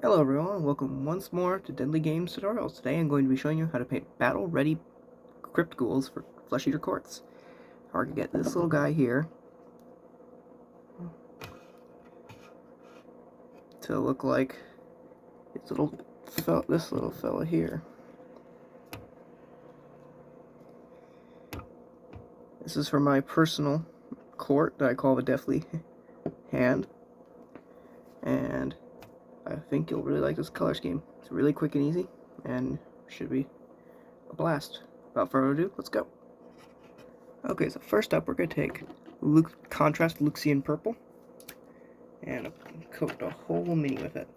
Hello everyone, welcome once more to Deadly Games Tutorials. Today I'm going to be showing you how to paint battle-ready Crypt Ghouls for Flesh Eater Courts. We're going to get this little guy here to look like this little fella here. This is for my personal court that I call the Deathly Hand, and I think you'll really like this color scheme. It's really quick and easy, and should be a blast. Without further ado, let's go. Okay, so first up we're going to take contrast Luxian purple and coat the whole mini with it.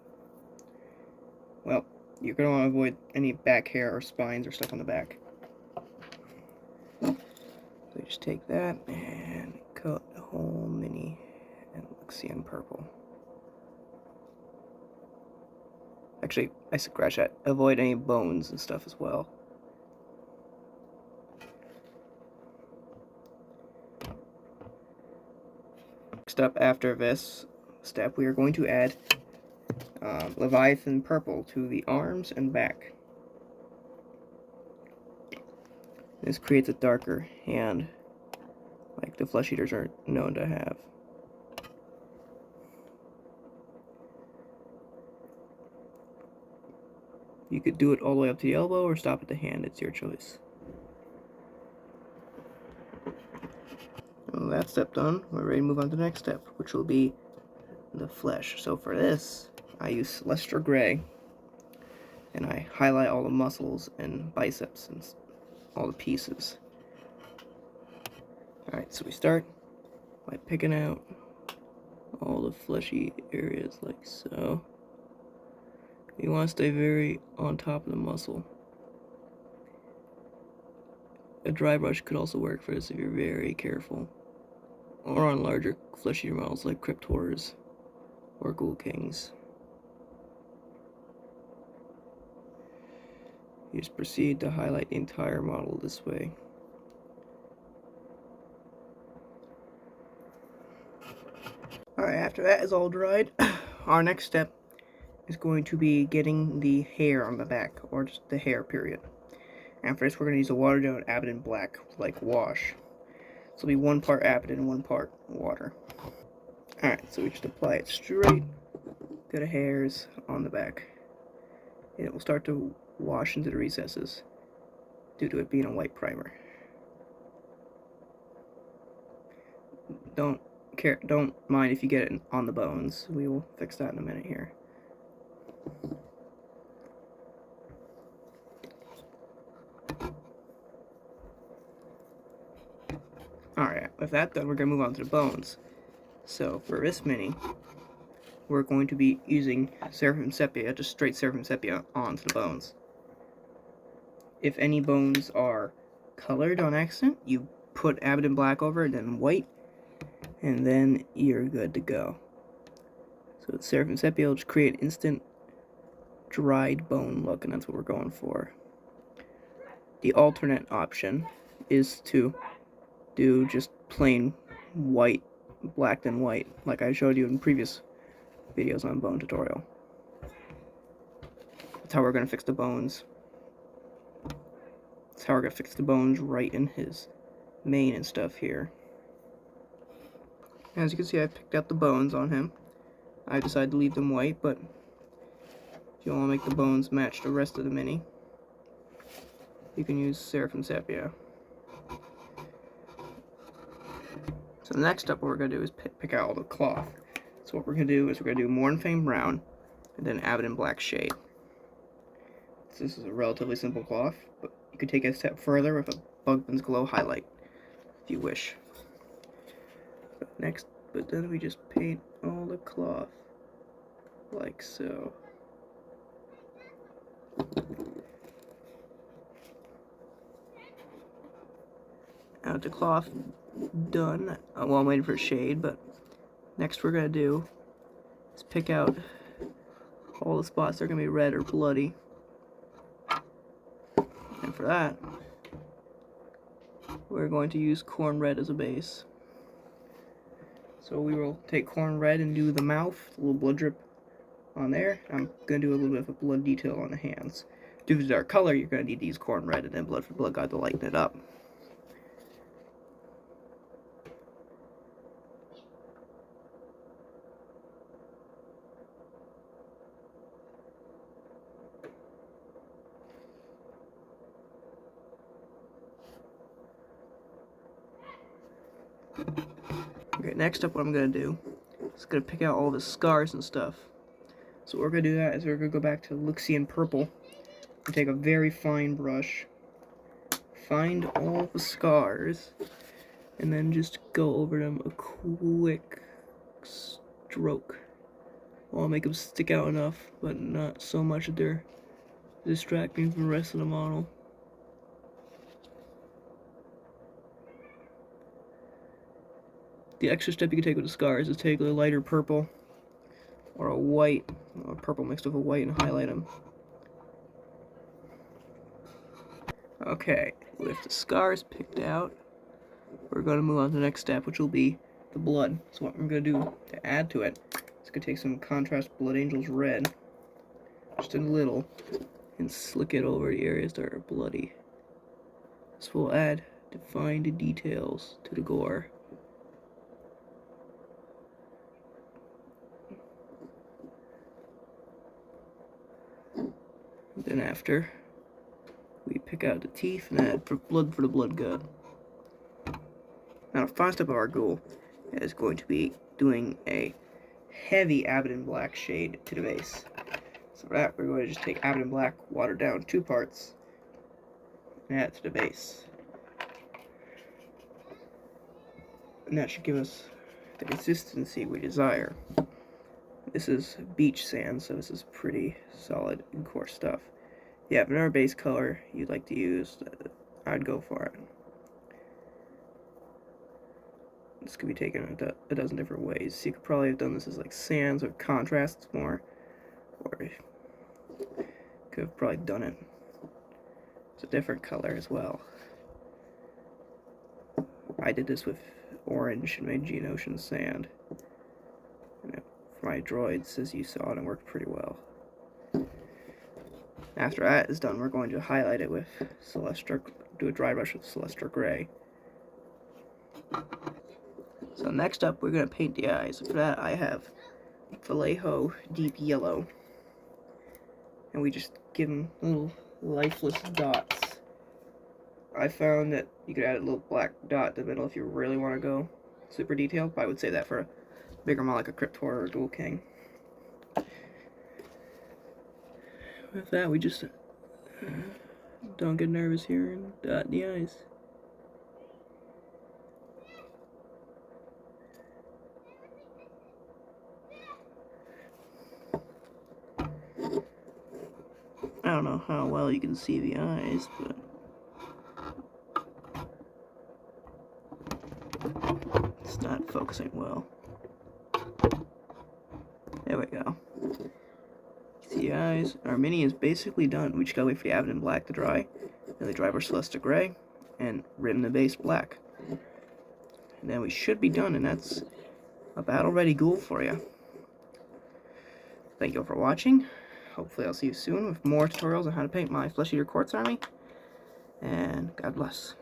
Well, you're going to want to avoid any back hair or spines or stuff on the back. So you just take that and coat the whole mini in Luxian purple. Actually, I scratch that. Avoid any bones and stuff as well. Next up, after this step, we are going to add Leviathan purple to the arms and back. This creates a darker hand, like the flesh eaters are known to have. You could do it all the way up to the elbow or stop at the hand, it's your choice. Well, that step done, we're ready to move on to the next step, which will be the flesh. So for this, I use Celestial Gray, and I highlight all the muscles and biceps and all the pieces. Alright, so we start by picking out all the fleshy areas like so. You want to stay very on top of the muscle. A dry brush could also work for this if you're very careful. Or on larger fleshy models like Crypt Horrors or Ghoul Kings. You just proceed to highlight the entire model this way. Alright, after that is all dried, our next step is going to be getting the hair on the back, or just the hair, period. And for this, we're going to use a watered down Abaddon Black, like wash. So it'll be 1 part Abaddon, 1 part water. Alright, so we just apply it straight to the hairs on the back. And it will start to wash into the recesses due to it being a white primer. Don't mind if you get it on the bones. We will fix that in a minute here. Alright, with that done, we're going to move on to the bones. So for this mini, we're going to be using Seraphim Sepia, just straight Seraphim Sepia onto the bones. If any bones are colored on accident, you put Abaddon Black over it, then white, and then you're good to go. So with Seraphim Sepia will just create instant dried bone look, and that's what we're going for. The alternate option is to do just plain white, black then white, like I showed you in previous videos on bone tutorial. That's how we're going to fix the bones. That's how we're going to fix the bones right in his mane and stuff here. As you can see, I picked out the bones on him. I decided to leave them white, but if you want to make the bones match the rest of the mini, you can use Seraphim Sepia. So the next step, what we're going to do is pick out all the cloth. So what we're going to do is we're going to do Mournfame Brown, and then Abaddon Black Shade. So this is a relatively simple cloth, but you could take it a step further with a Bugman's Glow highlight, if you wish. But then we just paint all the cloth, like so. Now with the cloth done, well, I'm waiting for shade, but next we're going to do is pick out all the spots that are going to be red or bloody. And for that, we're going to use Corn Red as a base. So we will take Corn Red and do the mouth, a little blood drip on there. I'm going to do a little bit of a blood detail on the hands. Due to the dark color, you're going to need to use corn red and then blood for blood guide to lighten it up. Okay, next up what I'm going to do is going to pick out all the scars and stuff. So what we're going to do that is we're going to go back to Luxian Purple and take a very fine brush, find all the scars, and then just go over them a quick stroke. I'll make them stick out enough, but not so much that they're distracting from the rest of the model. The extra step you can take with the scars is take a lighter purple or a white, or purple mixed with a white, and highlight them. Okay, with the scars picked out, we're going to move on to the next step, which will be the blood. So what I'm going to do to add to it is going to take some contrast Blood Angels red, just a little, and slick it over the areas that are bloody. This will add defined details to the gore. Then after, we pick out the teeth and add blood for the blood guide. Now the final step of our ghoul is going to be doing a heavy Abaddon Black shade to the base. So for that, we're going to just take Abaddon Black, water down 2 parts, and add it to the base. And that should give us the consistency we desire. This is beach sand, so this is pretty solid and coarse stuff. Yeah, if whatever base color you'd like to use, I'd go for it. This could be taken a dozen different ways. So you could probably have done this as like sands or contrasts more, or you could have probably done it as a different color as well. I did this with orange and made Geonosian sand. And for my droids, as you saw, and it worked pretty well. After that is done, we're going to highlight it with Celestra, do a dry brush with Celestra Gray. So next up, we're going to paint the eyes. For that, I have Vallejo Deep Yellow. And we just give them little lifeless dots. I found that you could add a little black dot in the middle if you really want to go super detailed, but I would save that for a bigger model like a Crypt Horror or Dual King. With that, we just don't get nervous here and dot the eyes. I don't know how well you can see the eyes, but it's not focusing well. There we go. See the eyes? Our mini is basically done. We just gotta wait for the Abaddon Black to dry, then the dry brush Celestia Gray, and rim the base black. And then we should be done, and that's a battle-ready ghoul for you. Thank you all for watching. Hopefully I'll see you soon with more tutorials on how to paint my Flesh Eater Quartz army. And God bless.